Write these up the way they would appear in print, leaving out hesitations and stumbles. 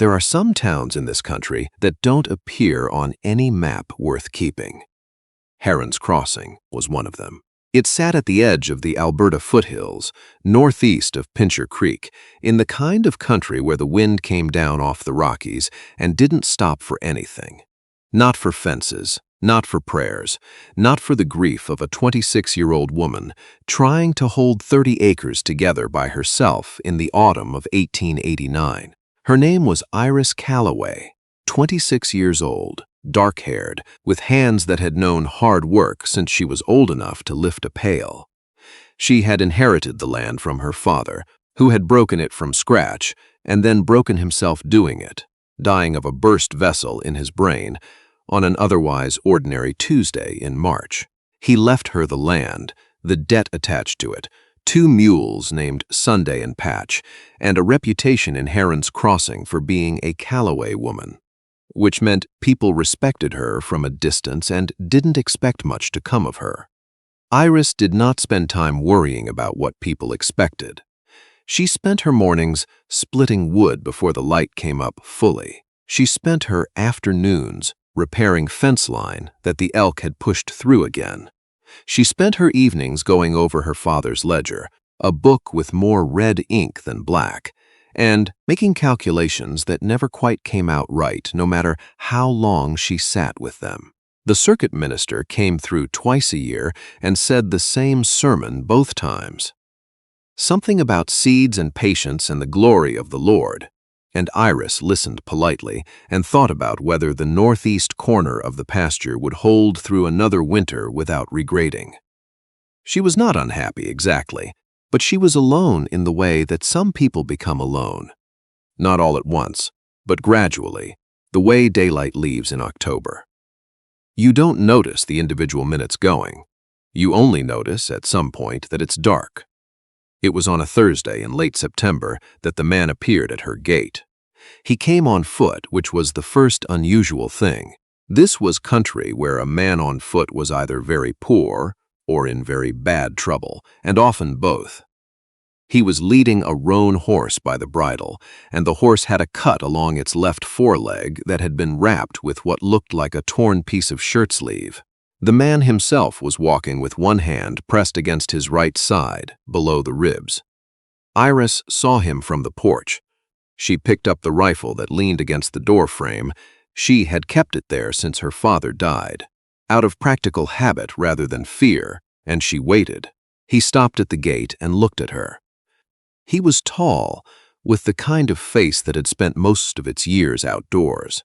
There are some towns in this country that don't appear on any map worth keeping. Heron's Crossing was one of them. It sat at the edge of the Alberta foothills, northeast of Pincher Creek, in the kind of country where the wind came down off the Rockies and didn't stop for anything. Not for fences, not for prayers, not for the grief of a 26-year-old woman trying to hold 30 acres together by herself in the autumn of 1889. Her name was Iris Calloway, 26 years old, dark-haired, with hands that had known hard work since she was old enough to lift a pail. She had inherited the land from her father, who had broken it from scratch and then broken himself doing it, dying of a burst vessel in his brain on an otherwise ordinary Tuesday in March. He left her the land, the debt attached to it, 2 mules named Sunday and Patch, and a reputation in Heron's Crossing for being a Calloway woman, which meant people respected her from a distance and didn't expect much to come of her. Iris did not spend time worrying about what people expected. She spent her mornings splitting wood before the light came up fully. She spent her afternoons repairing fence line that the elk had pushed through again. She spent her evenings going over her father's ledger, a book with more red ink than black, and making calculations that never quite came out right, no matter how long she sat with them. The circuit minister came through twice a year and said the same sermon both times. Something about seeds and patience and the glory of the Lord. And Iris listened politely and thought about whether the northeast corner of the pasture would hold through another winter without regrading. She was not unhappy exactly, but she was alone in the way that some people become alone. Not all at once, but gradually, the way daylight leaves in October. You don't notice the individual minutes going. You only notice at some point that it's dark. It was on a Thursday in late September that the man appeared at her gate. He came on foot, which was the first unusual thing. This was country where a man on foot was either very poor or in very bad trouble, and often both. He was leading a roan horse by the bridle, and the horse had a cut along its left foreleg that had been wrapped with what looked like a torn piece of shirt sleeve. The man himself was walking with one hand pressed against his right side, below the ribs. Iris saw him from the porch. She picked up the rifle that leaned against the door frame. She had kept it there since her father died, out of practical habit rather than fear, and she waited. He stopped at the gate and looked at her. He was tall, with the kind of face that had spent most of its years outdoors.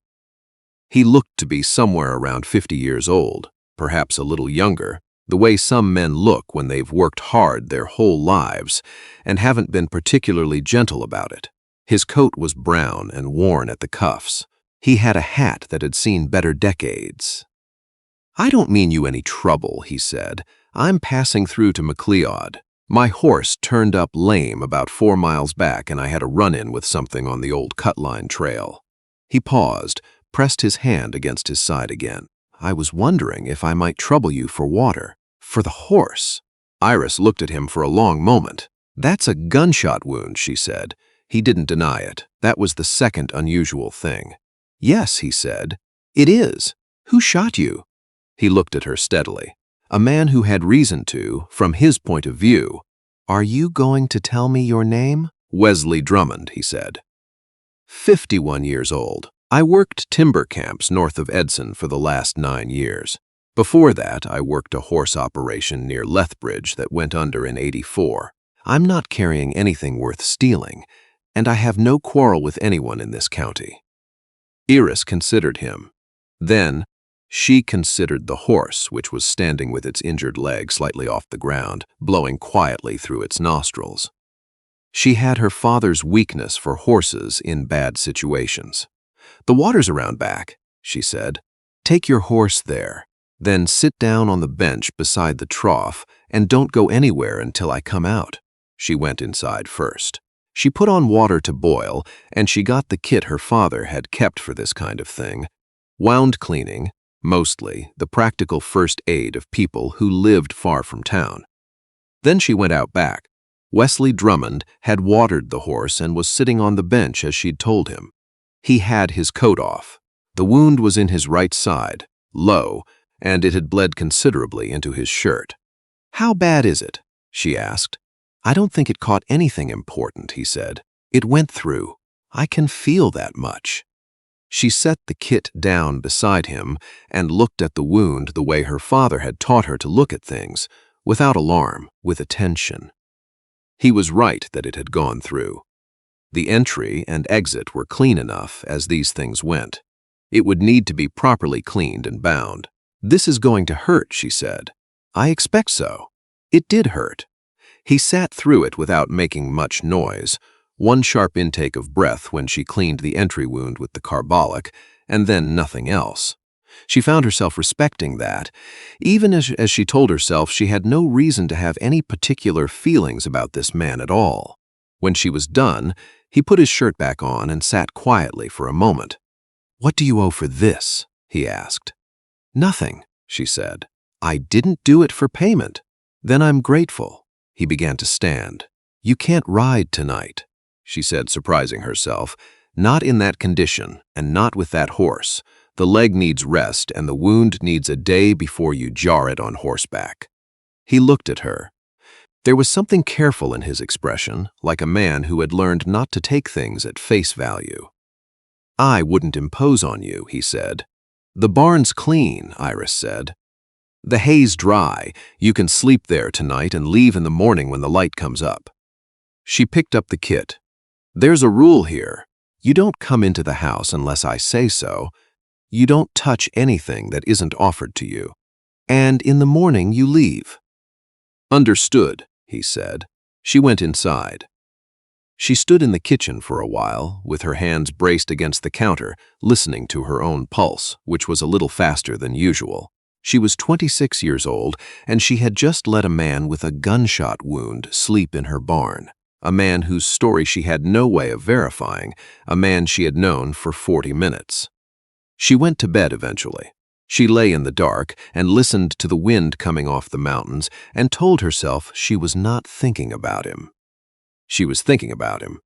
He looked to be somewhere around 50 years old. Perhaps a little younger, the way some men look when they've worked hard their whole lives and haven't been particularly gentle about it. His coat was brown and worn at the cuffs. He had a hat that had seen better decades. "I don't mean you any trouble," he said. "I'm passing through to McLeod. My horse turned up lame about 4 miles back and I had a run-in with something on the old Cutline Trail." He paused, pressed his hand against his side again. "I was wondering if I might trouble you for water. For the horse." Iris looked at him for a long moment. "That's a gunshot wound," she said. He didn't deny it. That was the second unusual thing. "Yes," he said. "It is. Who shot you?" He looked at her steadily. A man who had reason to, from his point of view. "Are you going to tell me your name?" "Wesley Drummond," he said. 51 years old. I worked timber camps north of Edson for the last 9 years. Before that, I worked a horse operation near Lethbridge that went under in '84. I'm not carrying anything worth stealing, and I have no quarrel with anyone in this county." Iris considered him. Then, she considered the horse, which was standing with its injured leg slightly off the ground, blowing quietly through its nostrils. She had her father's weakness for horses in bad situations. "The water's around back," she said. "Take your horse there. Then sit down on the bench beside the trough and don't go anywhere until I come out." She went inside first. She put on water to boil, and she got the kit her father had kept for this kind of thing. Wound cleaning, mostly the practical first aid of people who lived far from town. Then she went out back. Wesley Drummond had watered the horse and was sitting on the bench as she'd told him. He had his coat off. The wound was in his right side, low, and it had bled considerably into his shirt. "How bad is it?" she asked. "I don't think it caught anything important," he said. "It went through. I can feel that much." She set the kit down beside him and looked at the wound the way her father had taught her to look at things, without alarm, with attention. He was right that it had gone through. The entry and exit were clean enough as these things went. It would need to be properly cleaned and bound. "This is going to hurt," she said. "I expect so." It did hurt. He sat through it without making much noise, one sharp intake of breath when she cleaned the entry wound with the carbolic, and then nothing else. She found herself respecting that, even as she told herself she had no reason to have any particular feelings about this man at all. When she was done, he put his shirt back on and sat quietly for a moment. "What do you owe for this?" he asked. "Nothing," she said. "I didn't do it for payment." "Then I'm grateful." He began to stand. "You can't ride tonight," she said, surprising herself. "Not in that condition, and not with that horse. The leg needs rest, and the wound needs a day before you jar it on horseback." He looked at her. There was something careful in his expression, like a man who had learned not to take things at face value. "I wouldn't impose on you," he said. "The barn's clean," Iris said. "The hay's dry. You can sleep there tonight and leave in the morning when the light comes up." She picked up the kit. "There's a rule here. You don't come into the house unless I say so. You don't touch anything that isn't offered to you. And in the morning you leave." "Understood," he said. She went inside. She stood in the kitchen for a while, with her hands braced against the counter, listening to her own pulse, which was a little faster than usual. She was 26 years old, and she had just let a man with a gunshot wound sleep in her barn, a man whose story she had no way of verifying, a man she had known for 40 minutes. She went to bed eventually. She lay in the dark and listened to the wind coming off the mountains and told herself she was not thinking about him. She was thinking about him.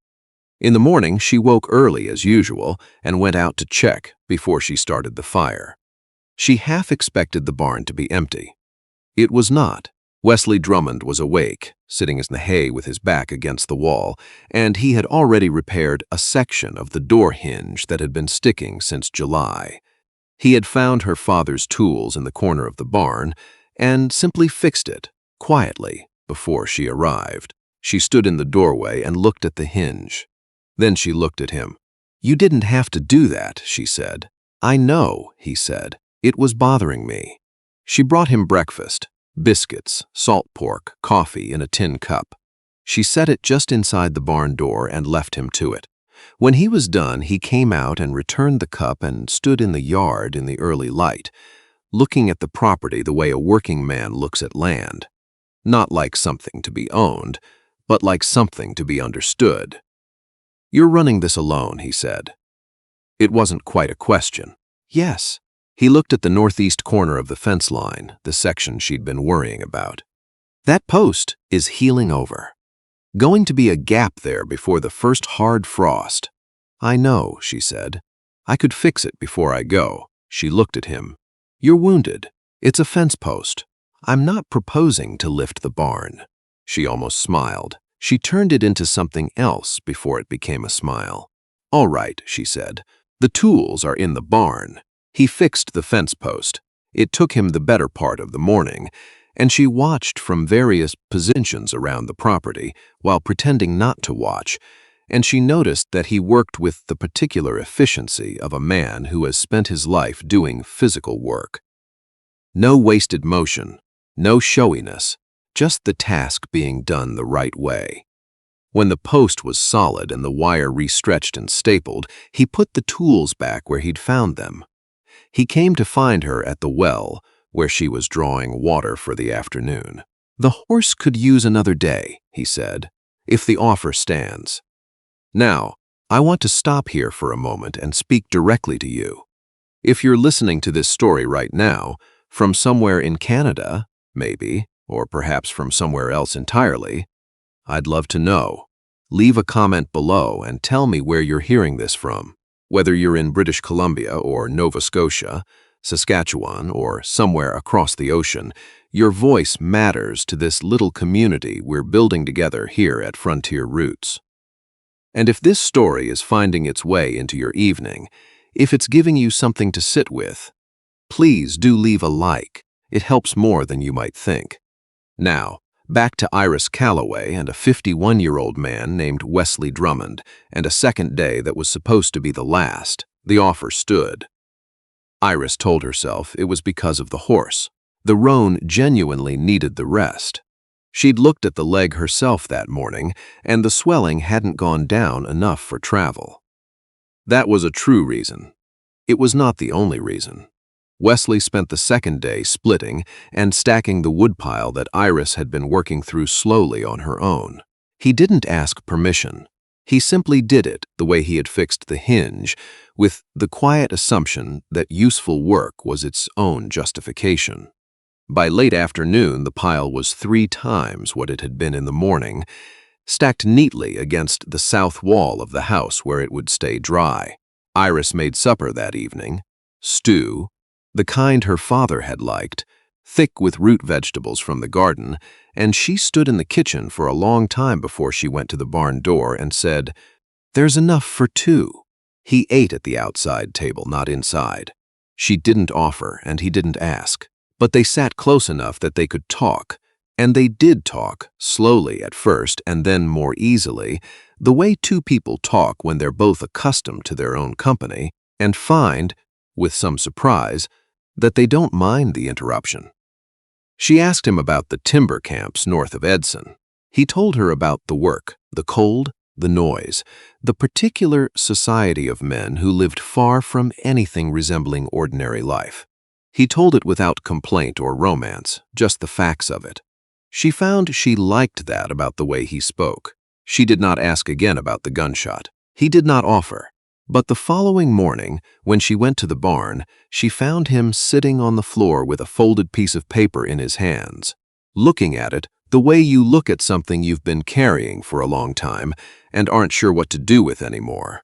In the morning, she woke early as usual and went out to check before she started the fire. She half expected the barn to be empty. It was not. Wesley Drummond was awake, sitting in the hay with his back against the wall, and he had already repaired a section of the door hinge that had been sticking since July. He had found her father's tools in the corner of the barn and simply fixed it, quietly, before she arrived. She stood in the doorway and looked at the hinge. Then she looked at him. "You didn't have to do that," she said. "I know," he said. "It was bothering me." She brought him breakfast, biscuits, salt pork, coffee in a tin cup. She set it just inside the barn door and left him to it. When he was done, he came out and returned the cup and stood in the yard in the early light, looking at the property the way a working man looks at land. Not like something to be owned, but like something to be understood. "You're running this alone," he said. It wasn't quite a question. "Yes." He looked at the northeast corner of the fence line, the section she'd been worrying about. "That post is healing over. Going to be a gap there before the first hard frost." "I know," she said. "I could fix it before I go." She looked at him. "You're wounded. It's a fence post. I'm not proposing to lift the barn." She almost smiled. She turned it into something else before it became a smile. "All right," she said. "The tools are in the barn." He fixed the fence post. It took him the better part of the morning, and she watched from various positions around the property while pretending not to watch, and she noticed that he worked with the particular efficiency of a man who has spent his life doing physical work. No wasted motion, no showiness, just the task being done the right way. When the post was solid and the wire restretched and stapled, he put the tools back where he'd found them. He came to find her at the well, where she was drawing water for the afternoon. "The horse could use another day," he said, "if the offer stands. Now, I want to stop here for a moment and speak directly to you. If you're listening to this story right now, from somewhere in Canada, maybe, or perhaps from somewhere else entirely, I'd love to know. Leave a comment below and tell me where you're hearing this from. Whether you're in British Columbia or Nova Scotia, Saskatchewan, or somewhere across the ocean, your voice matters to this little community we're building together here at Frontier Roots. And if this story is finding its way into your evening, if it's giving you something to sit with, please do leave a like. It helps more than you might think. Now, back to Iris Calloway and a 51-year-old man named Wesley Drummond, and a second day that was supposed to be the last. The offer stood. Iris told herself it was because of the horse. The roan genuinely needed the rest. She'd looked at the leg herself that morning, and the swelling hadn't gone down enough for travel. That was a true reason. It was not the only reason. Wesley spent the second day splitting and stacking the woodpile that Iris had been working through slowly on her own. He didn't ask permission. He simply did it the way he had fixed the hinge, with the quiet assumption that useful work was its own justification. By late afternoon, the pile was 3 times what it had been in the morning, stacked neatly against the south wall of the house where it would stay dry. Iris made supper that evening, stew, the kind her father had liked, thick with root vegetables from the garden, and she stood in the kitchen for a long time before she went to the barn door and said, "There's enough for 2. He ate at the outside table, not inside. She didn't offer, and he didn't ask. But they sat close enough that they could talk, and they did talk, slowly at first and then more easily, the way 2 people talk when they're both accustomed to their own company, and find, with some surprise, that they don't mind the interruption. She asked him about the timber camps north of Edson. He told her about the work, the cold, the noise, the particular society of men who lived far from anything resembling ordinary life. He told it without complaint or romance, just the facts of it. She found she liked that about the way he spoke. She did not ask again about the gunshot. He did not offer. But the following morning, when she went to the barn, she found him sitting on the floor with a folded piece of paper in his hands, looking at it the way you look at something you've been carrying for a long time and aren't sure what to do with anymore.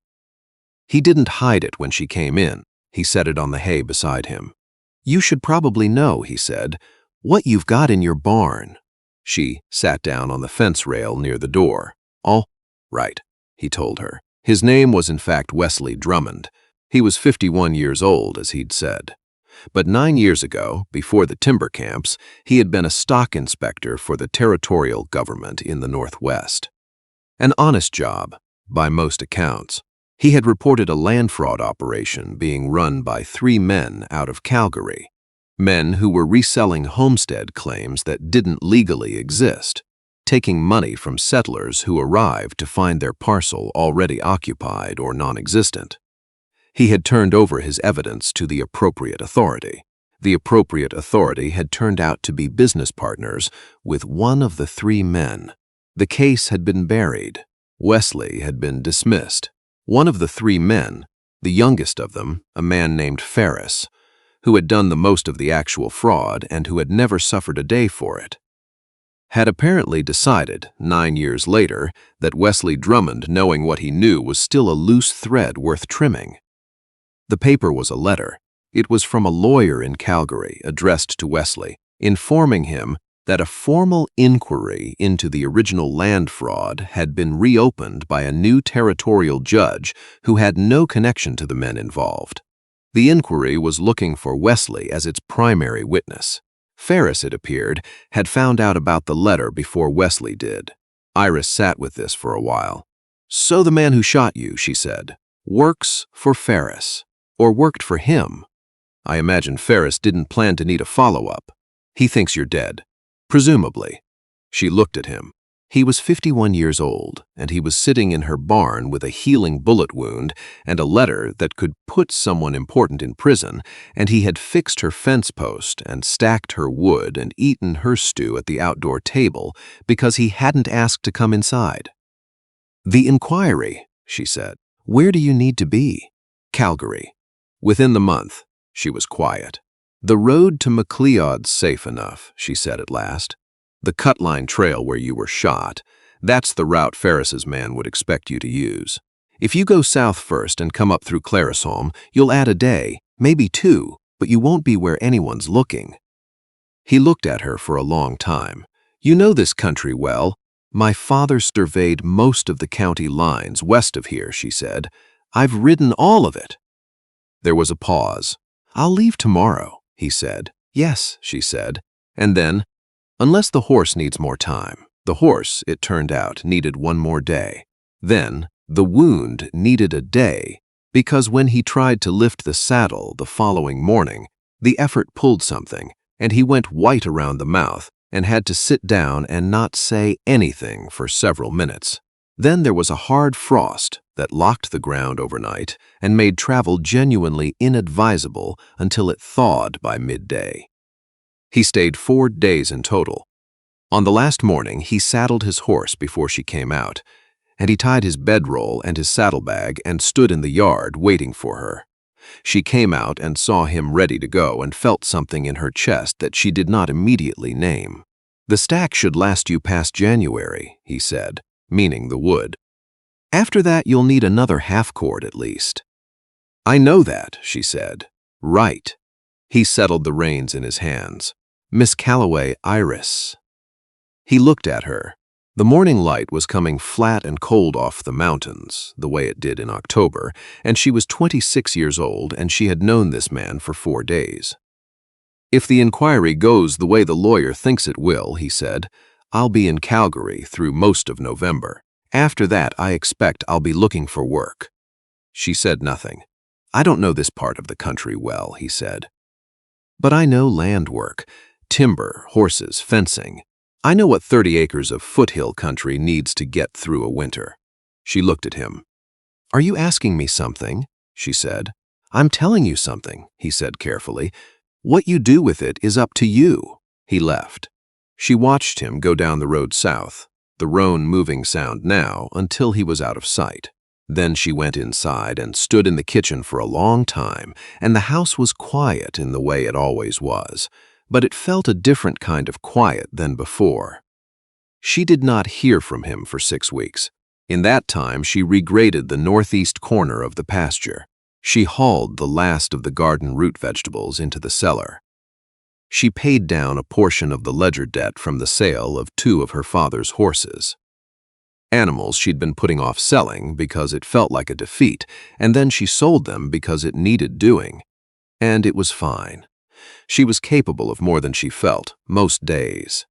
He didn't hide it when she came in. He set it on the hay beside him. "You should probably know," he said, "what you've got in your barn." She sat down on the fence rail near the door. "All right," he told her. His name was in fact Wesley Drummond. He was 51 years old, as he'd said. But 9 years ago, before the timber camps, he had been a stock inspector for the territorial government in the Northwest. An honest job, by most accounts. He had reported a land fraud operation being run by 3 men out of Calgary, men who were reselling homestead claims that didn't legally exist, taking money from settlers who arrived to find their parcel already occupied or non-existent. He had turned over his evidence to the appropriate authority. The appropriate authority had turned out to be business partners with one of the 3 men. The case had been buried. Wesley had been dismissed. One of the 3 men, the youngest of them, a man named Ferris, who had done the most of the actual fraud and who had never suffered a day for it, had apparently decided, 9 years later, that Wesley Drummond, knowing what he knew, was still a loose thread worth trimming. The paper was a letter. It was from a lawyer in Calgary, addressed to Wesley, informing him that a formal inquiry into the original land fraud had been reopened by a new territorial judge who had no connection to the men involved. The inquiry was looking for Wesley as its primary witness. Ferris, it appeared, had found out about the letter before Wesley did. Iris sat with this for a while. "So the man who shot you," she said, "works for Ferris, or worked for him. I imagine Ferris didn't plan to need a follow-up. He thinks you're dead. Presumably." She looked at him. He was 51 years old, and he was sitting in her barn with a healing bullet wound and a letter that could put someone important in prison, and he had fixed her fence post and stacked her wood and eaten her stew at the outdoor table because he hadn't asked to come inside. "The inquiry," she said. "Where do you need to be?" "Calgary. Within the month." She was quiet. "The road to McLeod's safe enough," she said at last. "The cut-line trail where you were shot, that's the route Ferris's man would expect you to use. If you go south first and come up through Claresholm, you'll add a day, maybe 2, but you won't be where anyone's looking." He looked at her for a long time. "You know this country well. My father surveyed most of the county lines west of here," she said. "I've ridden all of it." There was a pause. "I'll leave tomorrow," he said. "Yes," she said. And then, "Unless the horse needs more time." The horse, it turned out, needed 1 more day. Then, the wound needed a day, because when he tried to lift the saddle the following morning, the effort pulled something, and he went white around the mouth and had to sit down and not say anything for several minutes. Then there was a hard frost that locked the ground overnight and made travel genuinely inadvisable until it thawed by midday. He stayed 4 days in total. On the last morning, he saddled his horse before she came out, and he tied his bedroll and his saddlebag and stood in the yard waiting for her. She came out and saw him ready to go and felt something in her chest that she did not immediately name. "The stack should last you past January," he said, meaning the wood. "After that, you'll need another half-cord at least." "I know that," she said. "Right." He settled the reins in his hands. "Miss Calloway, Iris." He looked at her. The morning light was coming flat and cold off the mountains, the way it did in October, and she was 26 years old, and she had known this man for 4 days. "If the inquiry goes the way the lawyer thinks it will," he said, "I'll be in Calgary through most of November. After that, I expect I'll be looking for work." She said nothing. "I don't know this part of the country well," he said. "But I know land work, timber, horses, fencing. I know what 30 acres of foothill country needs to get through a winter." She looked at him. "Are you asking me something?" she said. "I'm telling you something," he said carefully. "What you do with it is up to you." He left. She watched him go down the road south, the roan moving sound now, until he was out of sight. Then she went inside and stood in the kitchen for a long time, and the house was quiet in the way it always was, but it felt a different kind of quiet than before. She did not hear from him for 6 weeks. In that time, she regraded the northeast corner of the pasture. She hauled the last of the garden root vegetables into the cellar. She paid down a portion of the ledger debt from the sale of 2 of her father's horses. Animals she'd been putting off selling because it felt like a defeat, and then she sold them because it needed doing. And it was fine. She was capable of more than she felt, most days.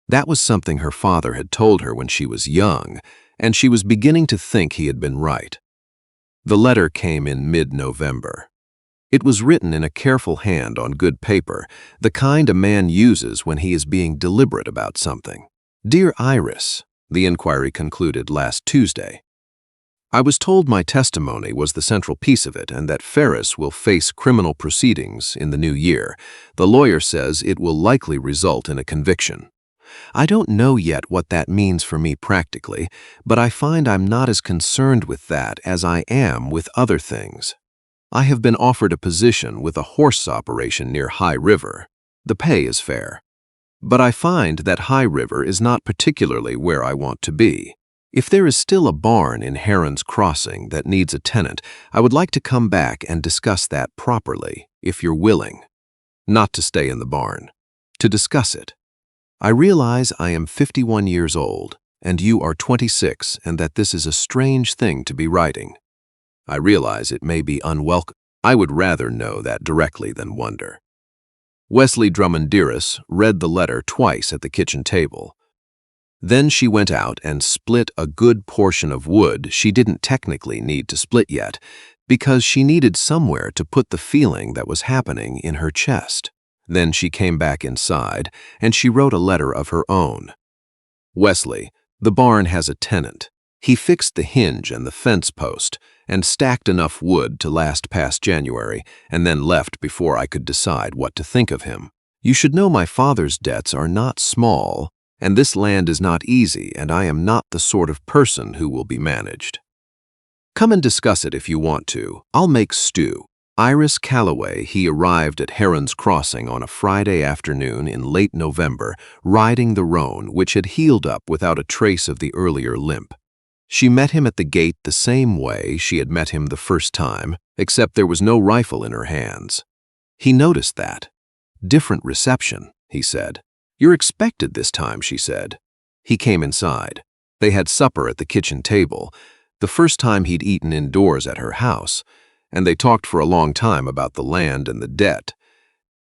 That was something her father had told her when she was young, and she was beginning to think he had been right. The letter came in mid-November. It was written in a careful hand on good paper, the kind a man uses when he is being deliberate about something. "Dear Iris," the inquiry concluded last Tuesday. "I was told my testimony was the central piece of it and that Ferris will face criminal proceedings in the new year. The lawyer says it will likely result in a conviction. I don't know yet what that means for me practically, but I find I'm not as concerned with that as I am with other things. I have been offered a position with a horse operation near High River. The pay is fair. But I find that High River is not particularly where I want to be. If there is still a barn in Heron's Crossing that needs a tenant, I would like to come back and discuss that properly, if you're willing. Not to stay in the barn. To discuss it. I realize I am 51 years old, and you are 26, and that this is a strange thing to be writing. I realize it may be unwelcome. I would rather know that directly than wonder." Wesley Drummond read the letter twice at the kitchen table. Then she went out and split a good portion of wood she didn't technically need to split yet, because she needed somewhere to put the feeling that was happening in her chest. Then she came back inside, and she wrote a letter of her own. "Wesley, the barn has a tenant. He fixed the hinge and the fence post, and stacked enough wood to last past January, and then left before I could decide what to think of him. You should know my father's debts are not small, and this land is not easy, and I am not the sort of person who will be managed. Come and discuss it if you want to. I'll make stew. Iris Calloway." He arrived at Heron's Crossing on a Friday afternoon in late November, riding the roan, which had healed up without a trace of the earlier limp. She met him at the gate the same way she had met him the first time, except there was no rifle in her hands. He noticed that. "Different reception," he said. "You're expected this time," she said. He came inside. They had supper at the kitchen table, the first time he'd eaten indoors at her house, and they talked for a long time about the land and the debt,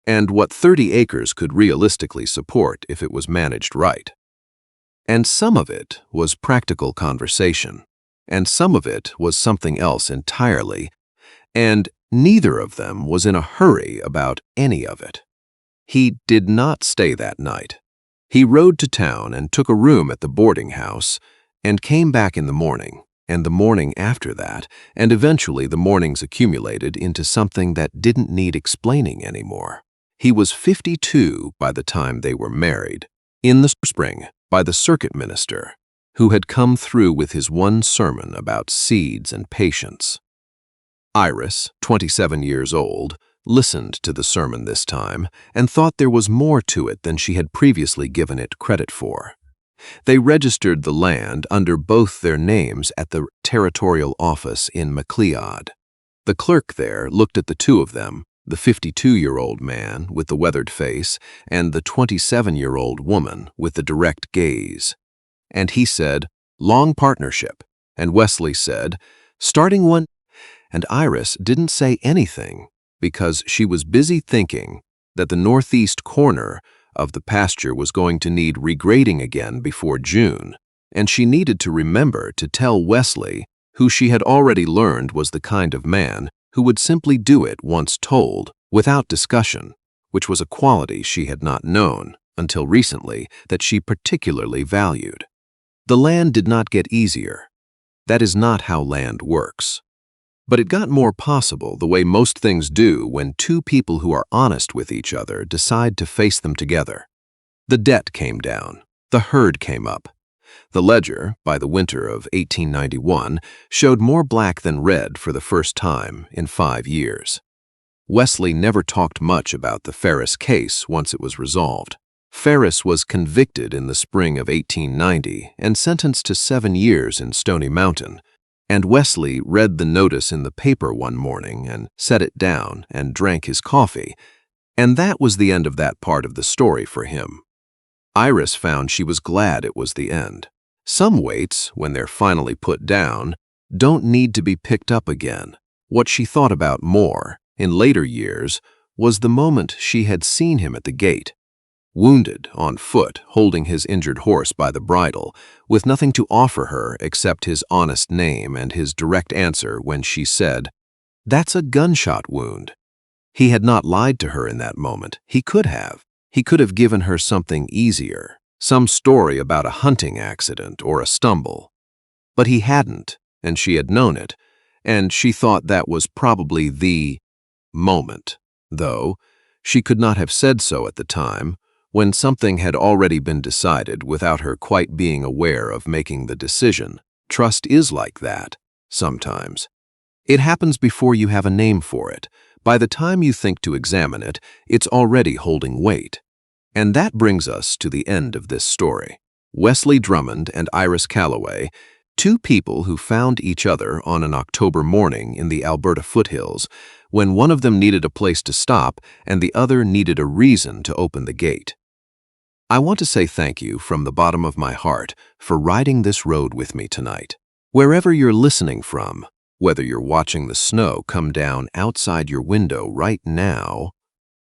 and what 30 acres could realistically support if it was managed right. And some of it was practical conversation, and some of it was something else entirely, and neither of them was in a hurry about any of it. He did not stay that night. He rode to town and took a room at the boarding house, and came back in the morning, and the morning after that, and eventually the mornings accumulated into something that didn't need explaining anymore. He was 52 by the time they were married, in the spring, by the circuit minister, who had come through with his one sermon about seeds and patience. Iris, 27 years old, listened to the sermon this time and thought there was more to it than she had previously given it credit for. They registered the land under both their names at the territorial office in McLeod. The clerk there looked at the two of them, the 52-year-old man with the weathered face and the 27-year-old woman with the direct gaze. And he said, "Long partnership," and Wesley said, "Starting one," and Iris didn't say anything because she was busy thinking that the northeast corner of the pasture was going to need regrading again before June, and she needed to remember to tell Wesley, who she had already learned was the kind of man who would simply do it once told, without discussion, which was a quality she had not known until recently that she particularly valued. The land did not get easier. That is not how land works. But it got more possible the way most things do when two people who are honest with each other decide to face them together. The debt came down. The herd came up. The ledger, by the winter of 1891, showed more black than red for the first time in 5 years. Wesley never talked much about the Ferris case once it was resolved. Ferris was convicted in the spring of 1890 and sentenced to 7 years in Stony Mountain, and Wesley read the notice in the paper one morning and set it down and drank his coffee, and that was the end of that part of the story for him. Iris found she was glad it was the end. Some weights, when they're finally put down, don't need to be picked up again. What she thought about more, in later years, was the moment she had seen him at the gate, wounded, on foot, holding his injured horse by the bridle, with nothing to offer her except his honest name and his direct answer when she said, "That's a gunshot wound." He had not lied to her in that moment. He could have. He could have given her something easier, some story about a hunting accident or a stumble. But he hadn't, and she had known it, and she thought that was probably the moment, though she could not have said so at the time, when something had already been decided without her quite being aware of making the decision. Trust is like that, sometimes. It happens before you have a name for it. By the time you think to examine it, it's already holding weight. And that brings us to the end of this story. Wesley Drummond and Iris Calloway, two people who found each other on an October morning in the Alberta foothills, when one of them needed a place to stop and the other needed a reason to open the gate. I want to say thank you from the bottom of my heart for riding this road with me tonight. Wherever you're listening from, whether you're watching the snow come down outside your window right now,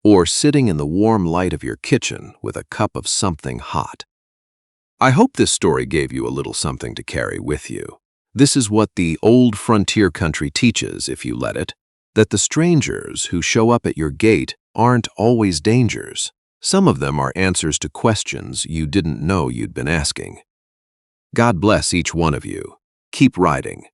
or sitting in the warm light of your kitchen with a cup of something hot. I hope this story gave you a little something to carry with you. This is what the old frontier country teaches, if you let it, that the strangers who show up at your gate aren't always dangers. Some of them are answers to questions you didn't know you'd been asking. God bless each one of you. Keep riding.